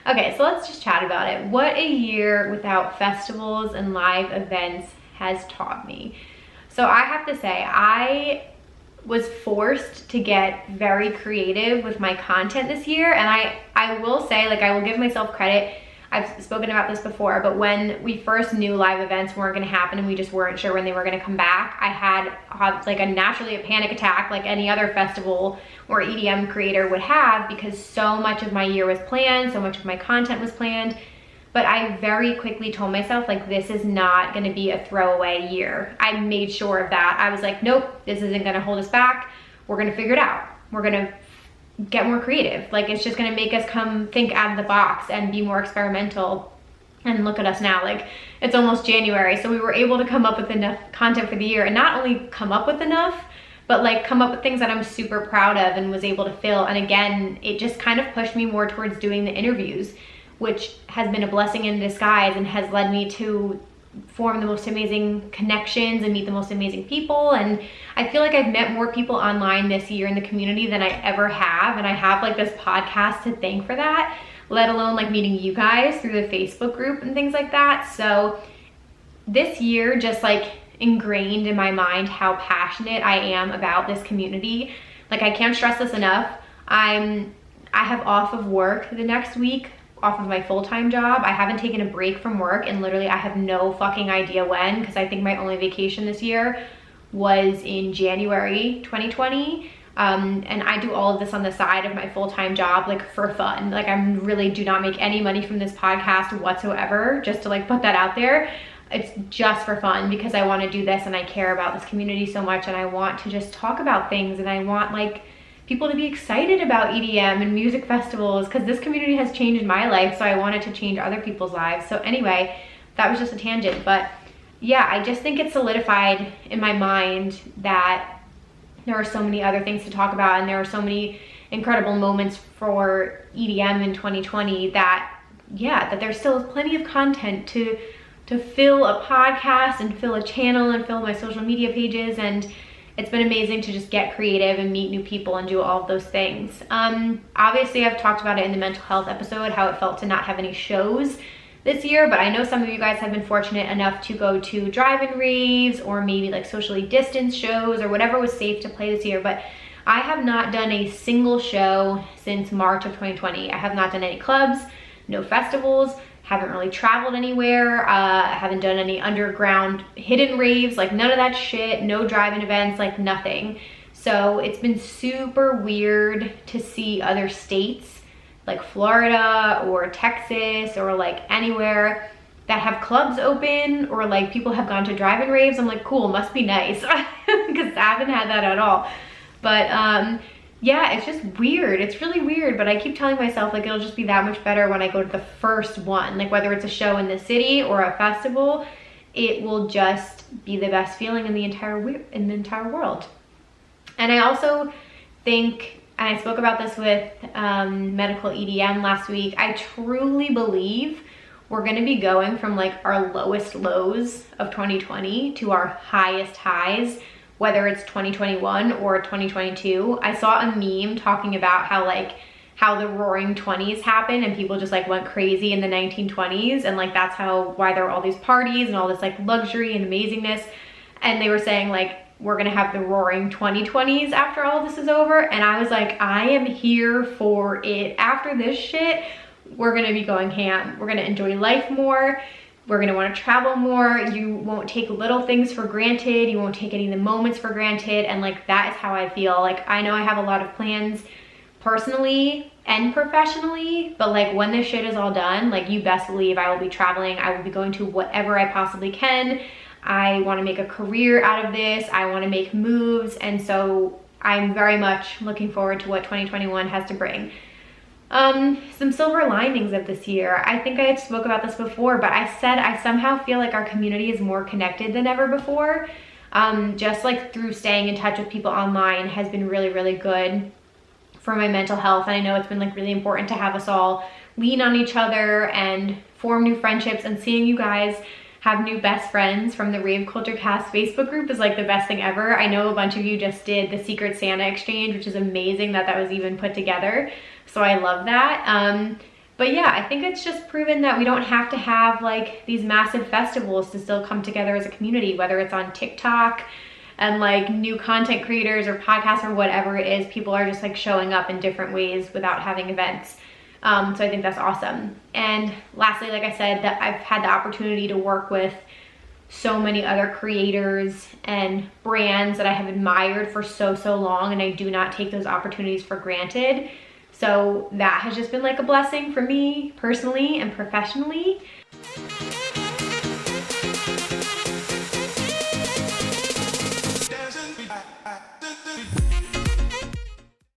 Okay, so let's just chat about it. What a year without festivals and live events has taught me. So I have to say, I was forced to get very creative with my content this year. And I will say, like, I will give myself credit. I've spoken about this before, but when we first knew live events weren't gonna happen and we just weren't sure when they were gonna come back, I had like naturally a panic attack like any other festival or EDM creator would have, because so much of my year was planned, so much of my content was planned. But I very quickly told myself, like, this is not gonna be a throwaway year. I made sure of that. I was like, nope, this isn't gonna hold us back. We're gonna figure it out. We're gonna get more creative. Like, it's just gonna make us come think out of the box and be more experimental. And look at us now, like, it's almost January. So we were able to come up with enough content for the year, and not only come up with enough, but like come up with things that I'm super proud of and was able to fill. And again, it just kind of pushed me more towards doing the interviews, which has been a blessing in disguise and has led me to form the most amazing connections and meet the most amazing people. And I feel like I've met more people online this year in the community than I ever have. And I have like this podcast to thank for that, let alone like meeting you guys through the Facebook group and things like that. So this year just like ingrained in my mind how passionate I am about this community. Like, I can't stress this enough. I have off of work the next week, off of my full-time job. I haven't taken a break from work, and literally I have no fucking idea when, because I think my only vacation this year was in January 2020. And I do all of this on the side of my full-time job, like for fun. Like, I really do not make any money from this podcast whatsoever, just to like put that out there. It's just for fun because I want to do this and I care about this community so much, and I want to just talk about things, and I want like people to be excited about EDM and music festivals, because this community has changed my life, so I wanted to change other people's lives. So anyway, that was just a tangent, but yeah, I just think it's solidified in my mind that there are so many other things to talk about, and there are so many incredible moments for EDM in 2020 that, yeah, that there's still plenty of content to fill a podcast and fill a channel and fill my social media pages. And it's been amazing to just get creative and meet new people and do all of those things. Obviously, I've talked about it in the mental health episode, how it felt to not have any shows this year, but I know some of you guys have been fortunate enough to go to drive-in raves or maybe like socially distanced shows or whatever was safe to play this year. But I have not done a single show since March of 2020. I have not done any clubs, no festivals, haven't really traveled anywhere, haven't done any underground hidden raves, like none of that shit, no drive-in events, like nothing. So it's been super weird to see other states like Florida or Texas or like anywhere that have clubs open, or like people have gone to drive-in raves. I'm like, cool, must be nice, because I haven't had that at all. But yeah, it's just weird. It's really weird, but I keep telling myself like it'll just be that much better when I go to the first one. Like, whether it's a show in the city or a festival, it will just be the best feeling in the entire world. And I also think, and I spoke about this with Medical EDM last week, I truly believe we're gonna be going from like our lowest lows of 2020 to our highest highs, whether it's 2021 or 2022. I saw a meme talking about how the roaring 20s happened and people just like went crazy in the 1920s, and like that's why there were all these parties and all this like luxury and amazingness. And they were saying like, we're gonna have the roaring 2020s after all this is over. And I was like, I am here for it. After this shit, we're gonna be going ham. We're gonna enjoy life more. We're gonna wanna travel more. You won't take little things for granted. You won't take any of the moments for granted. And like, that is how I feel. Like, I know I have a lot of plans personally and professionally, but like when this shit is all done, like you best believe I will be traveling. I will be going to whatever I possibly can. I wanna make a career out of this. I wanna make moves. And so I'm very much looking forward to what 2021 has to bring. Some silver linings of this year. I think I had spoke about this before, but I said I somehow feel like our community is more connected than ever before. Just like through staying in touch with people online has been really, really good for my mental health. And I know it's been like really important to have us all lean on each other and form new friendships, and seeing you guys have new best friends from the raveculturecast Facebook group is like the best thing ever. I know a bunch of you just did the Secret Santa exchange, which is amazing that that was even put together. So I love that. But yeah, I think it's just proven that we don't have to have like these massive festivals to still come together as a community, whether it's on TikTok and like new content creators or podcasts or whatever it is. People are just like showing up in different ways without having events. So I think that's awesome. And lastly, like I said, that I've had the opportunity to work with so many other creators and brands that I have admired for so long, and I do not take those opportunities for granted. So that has just been like a blessing for me personally and professionally.